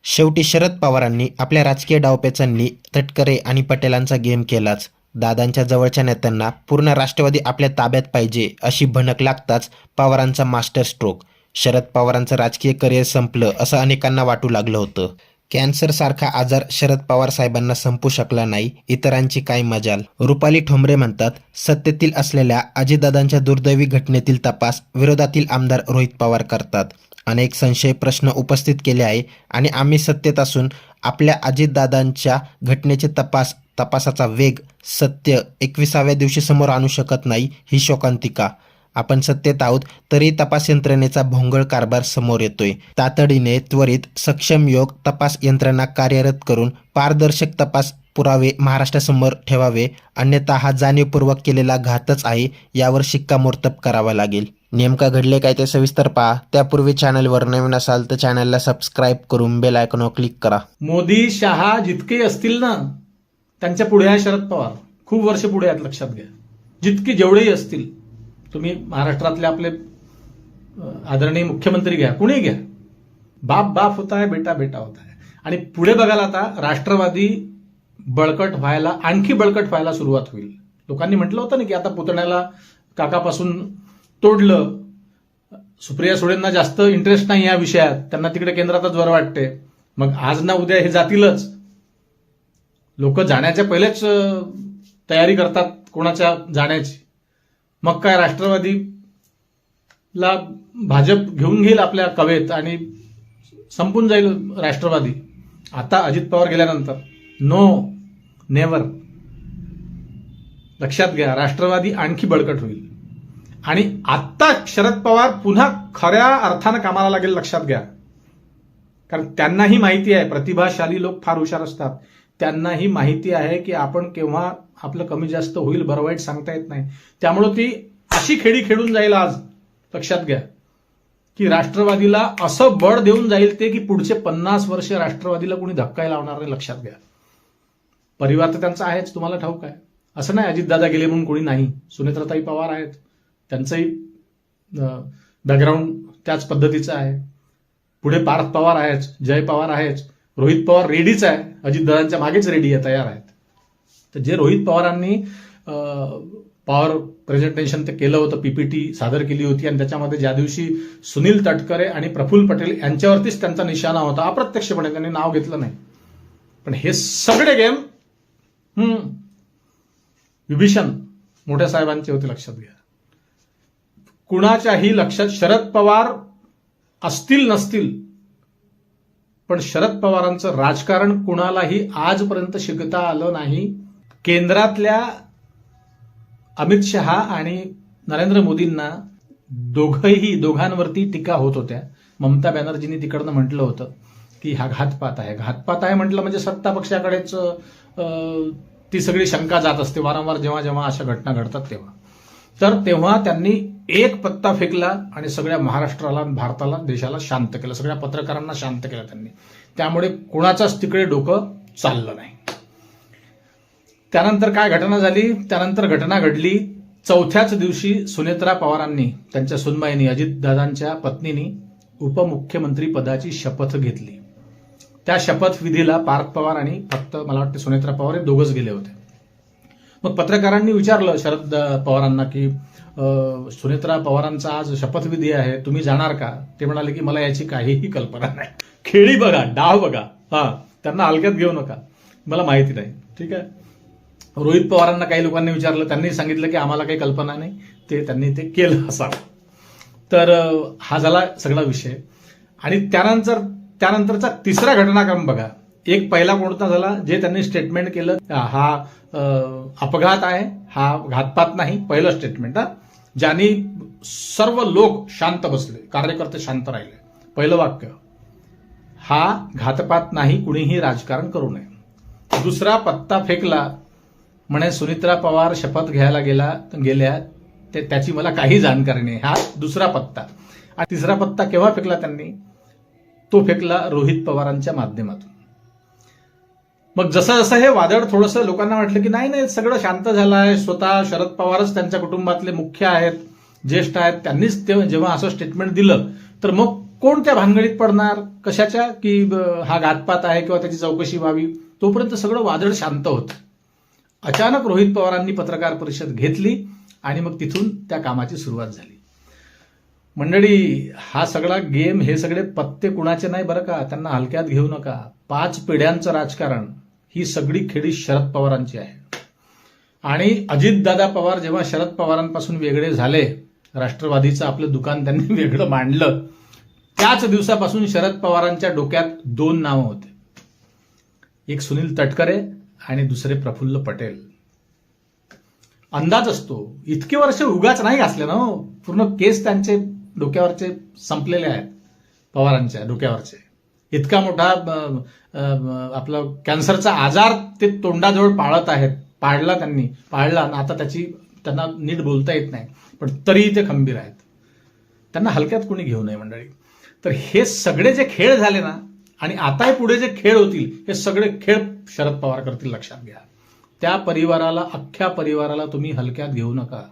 शेवटी शरद पवारांनी आपल्या राजकीय डावपेचांनी तटकरे आणि पटेलांचा गेम केलाच. दादांच्या जवळच्या नेत्यांना पूर्ण राष्ट्रवादी आपल्या ताब्यात पाहिजे अशी भनक लागताच पवारांचा मास्टर स्ट्रोक. शरद पवारांचं राजकीय करिअर संपलं असं अनेकांना वाटू लागलं होतं. कॅन्सरसारखा आजार शरद पवार साहेबांना संपू शकला नाही, इतरांची काय मजाल. रुपाली ठोंबरे म्हणतात, सत्तेतील असलेल्या अजितदादांच्या दुर्दैवी घटनेतील तपास विरोधातील आमदार रोहित पवार करतात. अनेक संशय प्रश्न उपस्थित केले आहे आणि आम्ही सत्तेत असून आपल्या अजितदादांच्या घटनेचे तपासाचा वेग, सत्य 21व्या दिवशी समोर आणू शकत नाही ही शोकांतिका. आपण सत्तेत आहोत तरी तपास यंत्रणेचा भोंगळ कारभार समोर येतोय. तातडीने त्वरित सक्षम योग तपास यंत्रणा कार्यरत करून पारदर्शक तपास पुरावे महाराष्ट्रासमोर ठेवावे, अन्यथा हा जाणीवपूर्वक केलेला घातच आहे यावर शिक्कामोर्तब करावा लागेल. नेमका घडले काय ते सविस्तर पहा. त्यापूर्वी चॅनलवर नवीन असाल तर चॅनलला सबस्क्राईब करून बेल आयकॉनवर क्लिक करा. मोदी शहा जितके असतील ना, त्यांच्या पुढे आहे शरद पवार. खूप वर्ष पुढे आहेत, लक्षात घ्या. जेवढेही असतील, तुम्ही महाराष्ट्रातले आपले आदरणीय मुख्यमंत्री घ्या, कुणी घ्या, बाप होता है, बेटा होता है. आणि पुढे बघायला आता राष्ट्रवादी बळकट व्हायला, आणखी बळकट व्हायला सुरुवात होईल. लोकांनी म्हटलं होतं ना की आता पुतण्याला काकापासून तोडलं. सुप्रिया सुळेंना जास्त इंटरेस्ट नाही या विषयात, त्यांना तिकडे केंद्रातच बरं वाटते. मग आज ना उद्या हे जातीलच. लोक जाण्याच्या पहिलेच तयारी करतात कोणाच्या जाण्याची. मग काय राष्ट्रवादीला भाजप घेऊन घेईल आपल्या कवेत आणि संपून जाईल राष्ट्रवादी. आता अजित पवार गेल्यानंतर नो, नेव्हर. लक्षात घ्या, राष्ट्रवादी आणखी बळकट होईल. आणि आत्ता शरद पवार पुन्हा खऱ्या अर्थानं कामाला लागेल, लक्षात घ्या. कारण त्यांनाही माहिती आहे, प्रतिभाशाली लोक फार हुशार असतात, त्यांनाही माहिती आहे की आपण केव्हा आपलं कमी जास्त होईल, बरं वाईट सांगता येत नाही. त्यामुळे ती अशी खेळी खेळून जाईल आज, लक्षात घ्या, की राष्ट्रवादीला असं बळ देऊन जाईल ते की पुढचे 50 वर्ष राष्ट्रवादीला कोणी धक्काही लावणार नाही, लक्षात घ्या. परिवार तर त्यांचा आहेच, तुम्हाला ठाऊक आहे. असं नाही अजितदादा गेले म्हणून कोणी नाही. सुनेत्राताई पवार आहेत, त्यांचंही बॅकग्राऊंड त्याच पद्धतीचं आहे. पुढे पार्थ पवार आहेत, जय पवार आहेत, रोहित पवार रेडीच आहे, अजितदादांच्या मागेच रेडी आहे, तयार आहेत. तर जे रोहित पवारांनी पॉवर प्रेझेंटेशन ते केलं होतं, पीपीटी सादर केली होती, आणि त्याच्यामध्ये ज्या दिवशी सुनील तटकरे आणि प्रफुल्ल पटेल यांच्यावरतीच त्यांचा निशाणा होता, अप्रत्यक्षपणे त्यांनी नाव घेतलं नाही. पण हे सगळे गेम विभीषण मोठ्या साहेबांचे होते, लक्षात घ्या. कुणाच्याही लक्षात शरद पवार असतील नसतील, पण शरद पवारांचं राजकारण कुणालाही आजपर्यंत शिकता आलं नाही. केंद्रातल्या अमित शहा आणि नरेंद्र मोदींना दोघांवरती टीका होत होत्या. ममता बॅनर्जींनी तिकडनं म्हटलं होतं की हा घातपात आहे म्हटलं म्हणजे सत्ता पक्षाकडेच ती सगळी शंका जात असते वारंवार जेव्हा जेव्हा अशा घटना घडतात तेव्हा. तर तेव्हा त्यांनी एक पत्ता फेकला आणि सगळ्या महाराष्ट्राला, भारताला, देशाला शांत केलं, सगळ्या पत्रकारांना शांत केलं त्यांनी. त्यामुळे कोणाचाच तिकडे डोकं चाललं नाही. त्यानंतर काय घटना झाली, त्यानंतर घटना घडली. चौथ्याच दिवशी सुनेत्रा पवारांनी, त्यांच्या सुनबाईंनी, अजितदादांच्या पत्नीनी उपमुख्यमंत्री पदाची शपथ घेतली. त्या शपथविधीला पार्थ पवार आणि फक्त मला वाटतं सुनेत्रा पवार हे दोघंच गेले होते. मग पत्रकारांनी विचारलं शरद पवारांना की सुनेत्रा पवारांचा आज शपथविधी आहे, तुम्ही जाणार का? ते म्हणाले की मला याची काहीही कल्पना नाही. खेळी बघा, डाव बघा, त्यांना हलक्यात घेऊ नका, मला माहिती नाही. ठीक आहे. रोहित पवारांना काही लोकांनी विचारलं, त्यांनी सांगितलं की आम्हाला काही कल्पना नाही, त्यांनी ते केलं असावं. तर हा झाला सगळा विषय. आणि त्यानंतरचा तिसरा घटनाक्रम बघा. एक पहिला कोणता झाला, जे त्यांनी स्टेटमेंट केलं, हा अपघात आहे, हा घातपात नाही. पहिलं स्टेटमेंट, ज्यांनी सर्व लोक शांत बसले, कार्यकर्ते शांत राहिले. पहिलं वाक्य, हा घातपात नाही, कुणीही राजकारण करू नये. दुसरा पत्ता फेकला, म्हणे सुनेत्रा पवार शपथ घ्यायला गेल्या त्याची मला काही जाणकारी नाही. हा दुसरा पत्ता. आणि तिसरा पत्ता केव्हा फेकला त्यांनी, तो फेकला रोहित पवारांच्या माध्यमातून. मग जसं जसं हे वादळ थोडंसं लोकांना वाटलं की नाही सगळं शांत झालं आहे, स्वतः शरद पवारच त्यांच्या कुटुंबातले मुख्य आहेत, ज्येष्ठ आहेत, त्यांनीच जेव्हा असं स्टेटमेंट दिलं, तर मग कोण त्या भानगडीत पडणार कशाच्या की हा घातपात आहे किंवा त्याची चौकशी व्हावी, तोपर्यंत सगळं वादळ शांत होतं. अचानक रोहित पवारांनी पत्रकार परिषद घेतली आणि मग तिथून त्या कामाची सुरुवात झाली. मंडळी, हा सगळा गेम, हे सगळे पत्ते कुणाचे नाही बरं का, त्यांना हलक्यात घेऊ नका. 5 पिढ्यांचं राजकारण, ही सगळी खेळी शरद पवारांची आहे. आणि अजितदादा पवार जेव्हा शरद पवारांपासून वेगळे झाले, राष्ट्रवादीचं आपलं दुकान त्यांनी वेगळं मांडलं, त्याच दिवसापासून शरद पवारांच्या डोक्यात 2 नावं होते. एक सुनील तटकरे आणि दुसरे प्रफुल्ल पटेल. अंदाज असतो, इतके वर्ष उगाच नाही घासले ना हो, पूर्ण केस त्यांचे डोक्यावरचे संपलेले आहेत, पवारांच्या डोक्यावरचे. इतका मोठा आपला कॅन्सरचा आजार ते तोंडाजवळ पाळत आहेत, पाळला आणि आता त्यांना नीट बोलता येत नाही, पण तरीही ते खंबीर आहेत. त्यांना हलक्यात कोणी घेऊ नये मंडळी. तर हे सगळे जे खेळ झाले ना, आणि आता पुढे जे खेळ होतील, हे सगळे खेळ शरद पवार करतील, लक्षात घ्या. त्या परिवाराला, अख्ख्या परिवाराला तुम्ही हलक्यात घेऊ नका.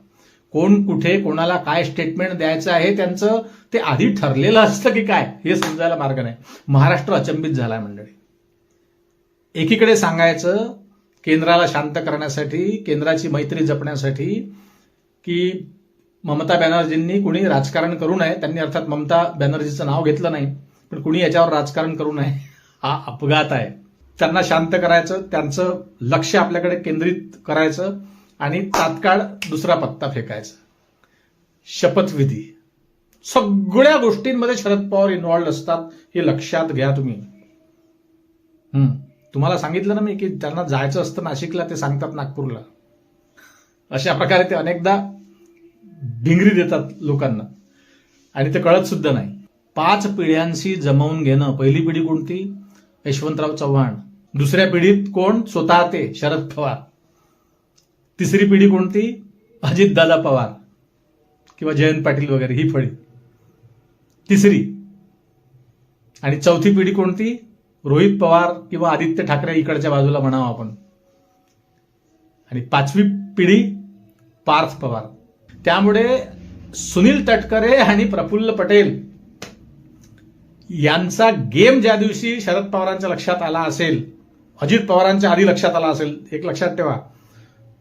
कोण कुठे कोणाला काय स्टेटमेंट द्यायचं आहे त्यांचं ते आधी ठरलेलं असतं की काय, हे समजायला मार्ग नाही. महाराष्ट्र अचंबित झालाय मंडळी. एकीकडे सांगायचं केंद्राला शांत करण्यासाठी, केंद्राची मैत्री जपण्यासाठी, की ममता बॅनर्जींनी कुणी राजकारण करू नये. त्यांनी अर्थात ममता बॅनर्जीचं नाव घेतलं नाही, पण कुणी याच्यावर राजकारण करू नये, हा अपघात आहे. त्यांना शांत करायचं, त्यांचं लक्ष आपल्याकडे केंद्रित करायचं आणि तात्काळ दुसरा पत्ता फेकायचा. शपथविधी, सगळ्या गोष्टींमध्ये शरद पवार इन्व्हॉल्ड असतात, हे लक्षात घ्या तुम्ही. तुम्हाला सांगितलं ना मी की त्यांना जायचं असतं नाशिकला, ते सांगतात नागपूरला. अशा प्रकारे ते अनेकदा भिंगरी देतात लोकांना आणि ते कळत सुद्धा नाही. 5 पिढ्यांशी जमवून घेणं. पहिली पिढी कोणती? यशवंतराव चव्हाण. दुसऱ्या पिढीत कोण? स्वतः ते शरद पवार. तिसरी पिढी कोणती? अजितदादा पवार किंवा जयंत पाटील वगैरे, ही फळी तिसरी. आणि चौथी पिढी कोणती? रोहित पवार किंवा आदित्य ठाकरे इकडच्या बाजूला म्हणावं आपण. आणि 5वी पिढी पार्थ पवार. त्यामुळे सुनील तटकरे आणि प्रफुल्ल पटेल यांचा गेम ज्या दिवशी शरद पवारांच्या लक्षात आला असेल, अजित पवारांच्या आधी लक्षात आला असेल, एक लक्षात ठेवा,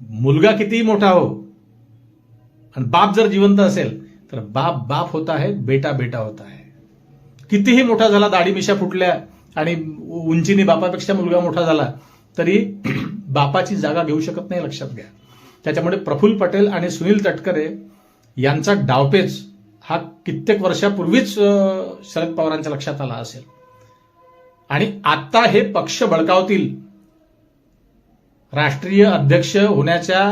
मुलगा कितीही मोठा हो आणि बाप जर जिवंत असेल तर बाप बाप होता है, बेटा बेटा होता है. कितीही मोठा झाला, दाढी मिशा फुटल्या आणि उंचीने बापापेक्षा मुलगा मोठा झाला, तरी बापाची जागा घेऊ शकत नाही, लक्षात घ्या. त्याच्यामुळे प्रफुल्ल पटेल आणि सुनील तटकरे यांचा डावपेच हा कित्येक वर्षापूर्वीच शरद पवारांच्या लक्षात आला असेल. आणि आता हे पक्ष बळकावतील, राष्ट्रीय अध्यक्ष होण्याच्या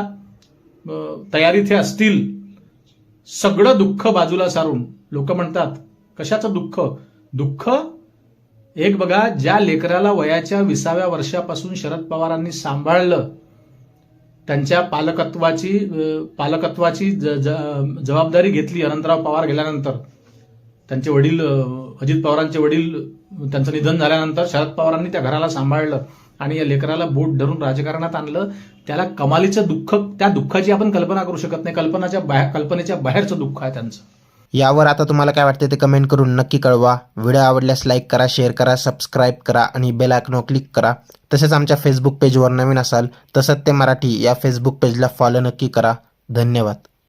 तयारीत हे असतील. सगळं दुःख बाजूला सारून लोक म्हणतात, कशाचं दुःख? दुःख एक बघा, ज्या लेकराला वयाच्या 20व्या वर्षापासून शरद पवारांनी सांभाळलं, त्यांच्या पालकत्वाची जबाबदारी घेतली अनंतराव पवार गेल्यानंतर, त्यांचे वडील अजित पवारांचे वडील त्यांचं निधन झाल्यानंतर शरद पवारांनी त्या घराला सांभाळलं आणि या लेकराला बोट धरून राजकारणात आणलं. त्याला कमालीचं दुःख, त्या दुःखाची आपण कल्पना करू शकत नाही. कल्पनेच्या बाहेरचं दुःख आहे त्यांचं. यावर आता तुम्हाला काय वाटते ते कमेंट करून नक्की कळवा. व्हिडिओ आवडल्यास लाईक करा, शेअर करा, सबस्क्राईब करा आणि बेल आयकॉनवर क्लिक करा. तसेच आमच्या फेसबुक पेजवर नवीन असाल तर सत्य मराठी या फेसबुक पेजला फॉलो नक्की करा. धन्यवाद.